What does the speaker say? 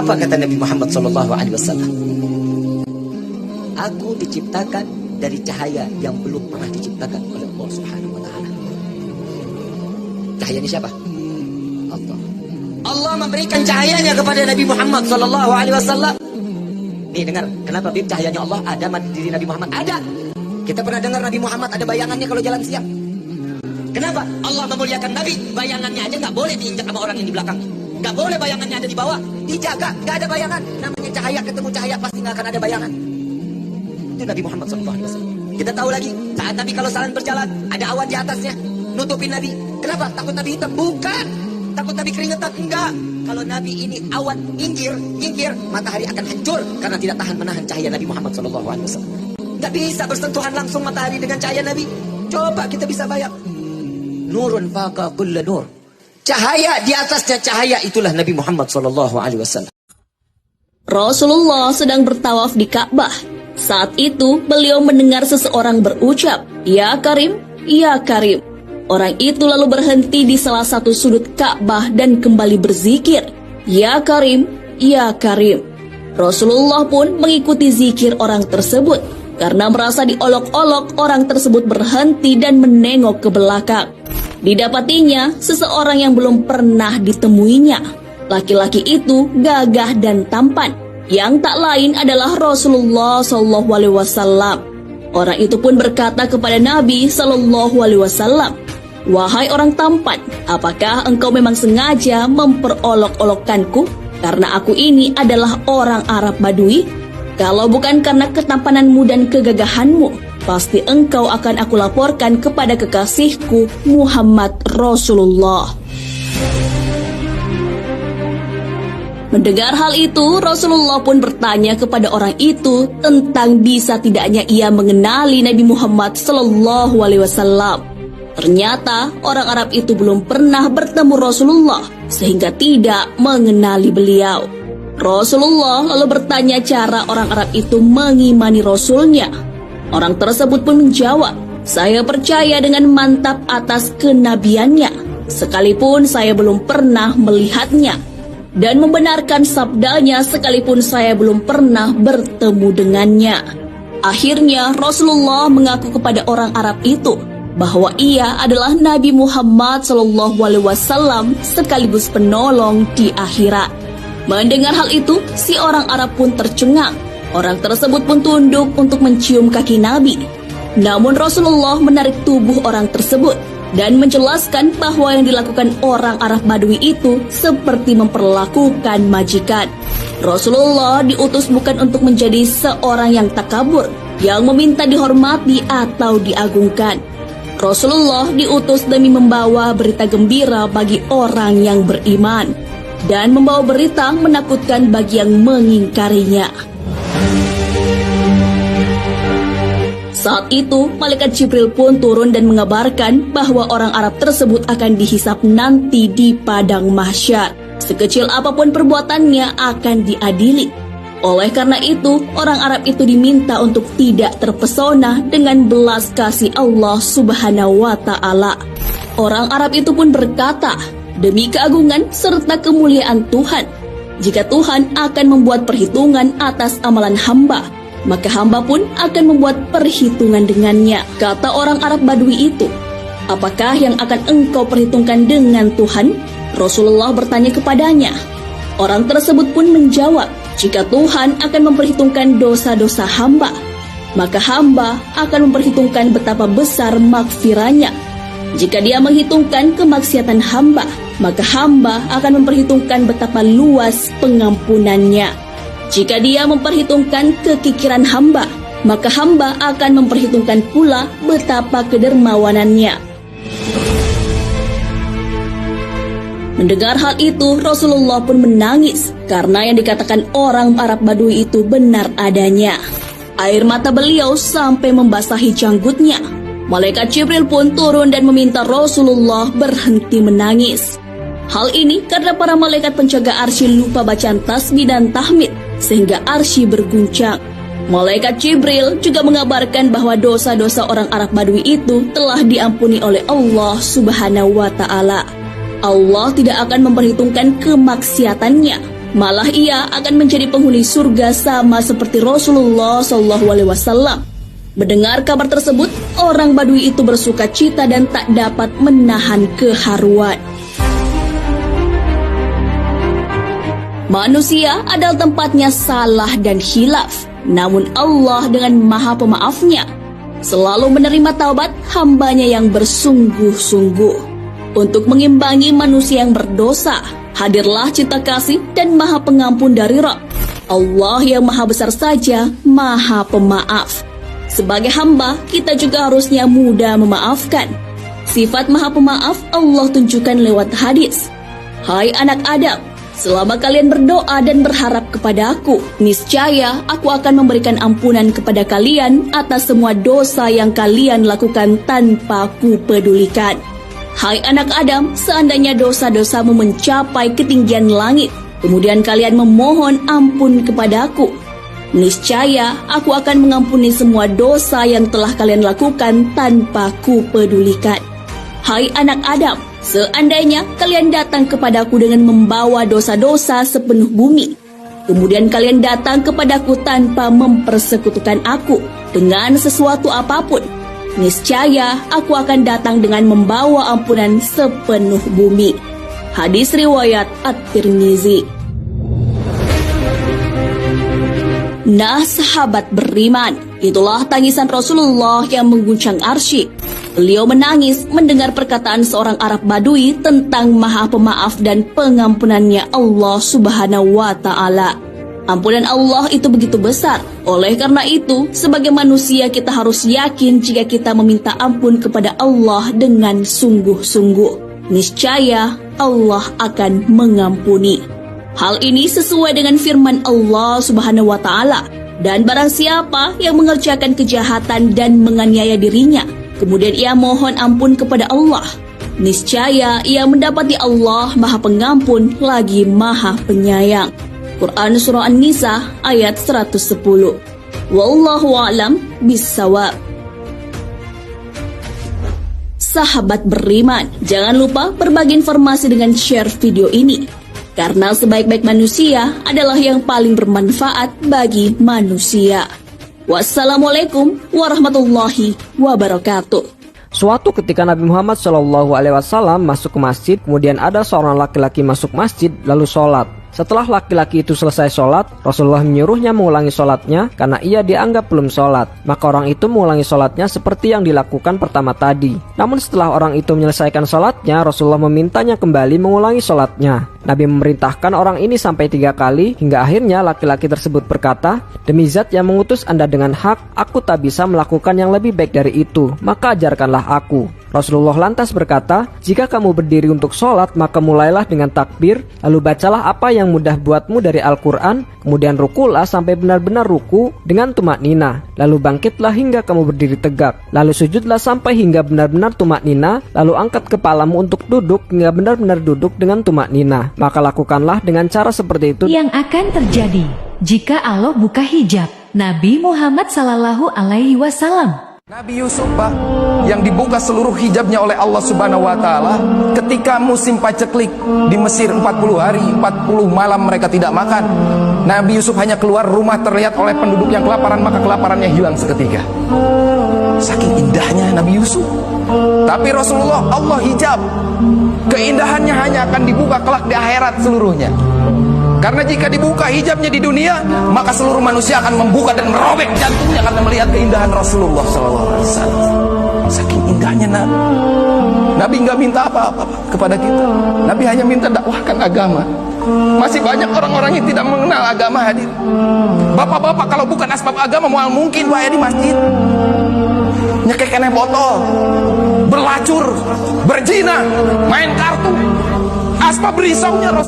Apa kata Nabi Muhammad SAW? Aku diciptakan dari cahaya yang belum pernah diciptakan oleh Allah Subhanahu wa taala. Cahaya ini siapa? Allah. Allah memberikan cahayanya kepada Nabi Muhammad SAW. Nih dengar, kenapa Bib cahayanya Allah ada di diri Nabi Muhammad? Ada. Kita pernah dengar Nabi Muhammad ada bayangannya kalau jalan siang. Kenapa? Allah memuliakan Nabi, bayangannya aja nggak boleh diinjak sama orang yang di belakangnya. Nggak boleh bayangannya ada di bawah, dijaga, nggak ada bayangan. Namanya cahaya ketemu cahaya pasti nggak akan ada bayangan. Itu Nabi Muhammad SAW. Kita tahu lagi, saat Nabi kalau jalan berjalan, ada awan di atasnya, nutupin Nabi. Kenapa? Takut Nabi hitam? Bukan. Takut Nabi keringetan? Enggak. Kalau Nabi ini awan nyingkir, matahari akan hancur karena tidak tahan menahan cahaya Nabi Muhammad SAW. Nggak bisa bersentuhan langsung matahari dengan cahaya Nabi. Coba kita bisa bayang. Nurun faqa kulla nur. Cahaya di atasnya cahaya, itulah Nabi Muhammad SAW. Rasulullah sedang bertawaf di Ka'bah. Saat itu beliau mendengar seseorang berucap, "Ya Karim, ya Karim." Orang itu lalu berhenti di salah satu sudut Ka'bah dan kembali berzikir, "Ya Karim, ya Karim." Rasulullah pun mengikuti zikir orang tersebut. Karena merasa diolok-olok, orang tersebut berhenti dan menengok ke belakang. Didapatinya seseorang yang belum pernah ditemuinya. Laki-laki itu gagah dan tampan, yang tak lain adalah Rasulullah SAW. Orang itu pun berkata kepada Nabi SAW, "Wahai orang tampan, apakah engkau memang sengaja memperolok-olokkanku? Karena aku ini adalah orang Arab Badui. Kalau bukan karena ketampananmu dan kegagahanmu, pasti engkau akan aku laporkan kepada kekasihku Muhammad Rasulullah." Mendengar hal itu, Rasulullah pun bertanya kepada orang itu tentang bisa tidaknya ia mengenali Nabi Muhammad SAW. Ternyata orang Arab itu belum pernah bertemu Rasulullah sehingga tidak mengenali beliau. Rasulullah lalu bertanya cara orang Arab itu mengimani Rasulnya. Orang tersebut pun menjawab, "Saya percaya dengan mantap atas kenabiannya, sekalipun saya belum pernah melihatnya, dan membenarkan sabdanya sekalipun saya belum pernah bertemu dengannya." Akhirnya Rasulullah mengaku kepada orang Arab itu bahwa ia adalah Nabi Muhammad SAW sekaligus penolong di akhirat. Mendengar hal itu, si orang Arab pun tercengang. Orang tersebut pun tunduk untuk mencium kaki Nabi. Namun Rasulullah menarik tubuh orang tersebut dan menjelaskan bahwa yang dilakukan orang Arab Badui itu seperti memperlakukan majikan. Rasulullah diutus bukan untuk menjadi seorang yang takabur, yang meminta dihormati atau diagungkan. Rasulullah diutus demi membawa berita gembira bagi orang yang beriman dan membawa berita menakutkan bagi yang mengingkarinya. Saat itu, malaikat Jibril pun turun dan mengabarkan bahwa orang Arab tersebut akan dihisap nanti di padang mahsyar. Sekecil apapun perbuatannya akan diadili. Oleh karena itu, orang Arab itu diminta untuk tidak terpesona dengan belas kasih Allah Subhanahu wa Ta'ala. Orang Arab itu pun berkata, "Demi keagungan serta kemuliaan Tuhan, jika Tuhan akan membuat perhitungan atas amalan hamba, maka hamba pun akan membuat perhitungan dengannya." Kata orang Arab Badui itu, "Apakah yang akan engkau perhitungkan dengan Tuhan?" Rasulullah bertanya kepadanya. Orang tersebut pun menjawab, "Jika Tuhan akan memperhitungkan dosa-dosa hamba, maka hamba akan memperhitungkan betapa besar maghfirahnya. Jika dia menghitungkan kemaksiatan hamba, maka hamba akan memperhitungkan betapa luas pengampunannya. Jika dia memperhitungkan kekikiran hamba, maka hamba akan memperhitungkan pula betapa kedermawanannya." Mendengar hal itu, Rasulullah pun menangis karena yang dikatakan orang Arab Badui itu benar adanya. Air mata beliau sampai membasahi janggutnya. Malaikat Jibril pun turun dan meminta Rasulullah berhenti menangis. Hal ini karena para malaikat penjaga arsy lupa bacaan tasbih dan tahmid sehingga arsy berguncang. Malaikat Jibril juga mengabarkan bahwa dosa-dosa orang Arab Badui itu telah diampuni oleh Allah Subhanahu wa Ta'ala. Allah tidak akan memperhitungkan kemaksiatannya, Malah ia akan menjadi penghuni surga sama seperti Rasulullah SAW. Mendengar kabar tersebut, orang Badui itu bersuka cita dan tak dapat menahan keharuan. Manusia adalah tempatnya salah dan hilaf, namun Allah dengan Maha Pemaafnya selalu menerima taubat hambanya yang bersungguh-sungguh. Untuk mengimbangi manusia yang berdosa, hadirlah cinta kasih dan Maha Pengampun dari Rabb. Allah yang Maha Besar saja, Maha Pemaaf. Sebagai hamba, kita juga harusnya mudah memaafkan. Sifat Maha Pemaaf Allah tunjukkan lewat hadis. Hai anak Adam, selama kalian berdoa dan berharap kepada-Aku, niscaya Aku akan memberikan ampunan kepada kalian atas semua dosa yang kalian lakukan tanpa Kupedulikan. Hai anak Adam, seandainya dosa-dosamu mencapai ketinggian langit, kemudian kalian memohon ampun kepada-Aku, niscaya Aku akan mengampuni semua dosa yang telah kalian lakukan tanpa Kupedulikan. Hai anak Adam, seandainya kalian datang kepadaku dengan membawa dosa-dosa sepenuh bumi, kemudian kalian datang kepadaku tanpa mempersekutukan Aku dengan sesuatu apapun, niscaya Aku akan datang dengan membawa ampunan sepenuh bumi. Hadis riwayat At-Tirmizi. Nah sahabat beriman, itulah tangisan Rasulullah yang mengguncang arsy. Beliau menangis mendengar perkataan seorang Arab Badui tentang Maha Pemaaf dan pengampunannya Allah Subhanahu wa Ta'ala. Ampunan Allah itu begitu besar. Oleh karena itu, sebagai manusia kita harus yakin jika kita meminta ampun kepada Allah dengan sungguh-sungguh, niscaya Allah akan mengampuni. Hal ini sesuai dengan firman Allah Subhanahu wa Ta'ala. Dan barang siapa yang mengerjakan kejahatan dan menganiaya dirinya, kemudian ia mohon ampun kepada Allah, niscaya ia mendapati Allah Maha Pengampun lagi Maha Penyayang. Quran Surah An-Nisa ayat 110. Wallahu a'lam bissawab. Sahabat beriman, jangan lupa berbagi informasi dengan share video ini, karena sebaik-baik manusia adalah yang paling bermanfaat bagi manusia. Wassalamualaikum warahmatullahi wabarakatuh. Suatu ketika Nabi Muhammad SAW masuk ke masjid, kemudian ada seorang laki-laki masuk masjid lalu sholat. Setelah laki-laki itu selesai sholat, Rasulullah menyuruhnya mengulangi sholatnya karena ia dianggap belum sholat. Maka orang itu mengulangi sholatnya seperti yang dilakukan pertama tadi. Namun setelah orang itu menyelesaikan sholatnya, Rasulullah memintanya kembali mengulangi sholatnya. Nabi memerintahkan orang ini sampai 3 kali, hingga akhirnya laki-laki tersebut berkata, "Demi Zat yang mengutus Anda dengan hak, aku tak bisa melakukan yang lebih baik dari itu, maka ajarkanlah aku." Rasulullah lantas berkata, "Jika kamu berdiri untuk sholat, maka mulailah dengan takbir, lalu bacalah apa yang mudah buatmu dari Al-Quran, kemudian rukulah sampai benar-benar ruku dengan tumak nina, lalu bangkitlah hingga kamu berdiri tegak, lalu sujudlah sampai hingga benar-benar tumak nina, lalu angkat kepalamu untuk duduk hingga benar-benar duduk dengan tumak nina. Maka lakukanlah dengan cara seperti itu yang akan terjadi jika Allah buka hijab Nabi Muhammad SAW. Nabi Yusuf, Pak, yang dibuka seluruh hijabnya oleh Allah Subhanahu wa Ta'ala ketika musim paceklik di Mesir 40 hari, 40 malam mereka tidak makan. Nabi Yusuf hanya keluar rumah terlihat oleh penduduk yang kelaparan, maka kelaparannya hilang seketika. Saking indahnya Nabi Yusuf. Tapi Rasulullah Allah hijab. Keindahannya hanya akan dibuka kelak di akhirat seluruhnya. Karena jika dibuka hijabnya di dunia, maka seluruh manusia akan membuka dan merobek jantungnya karena melihat keindahan Rasulullah SAW. Saking indahnya Nabi. Nabi nggak minta apa-apa kepada kita. Nabi hanya minta dakwahkan agama. Masih banyak orang-orang yang tidak mengenal agama hadir. Bapak-bapak kalau bukan asbab agama, mau mungkin Pak ya di masjid nyekek kena botol, berlacur, berzina, main kartu. Asbab risaunya Rasul.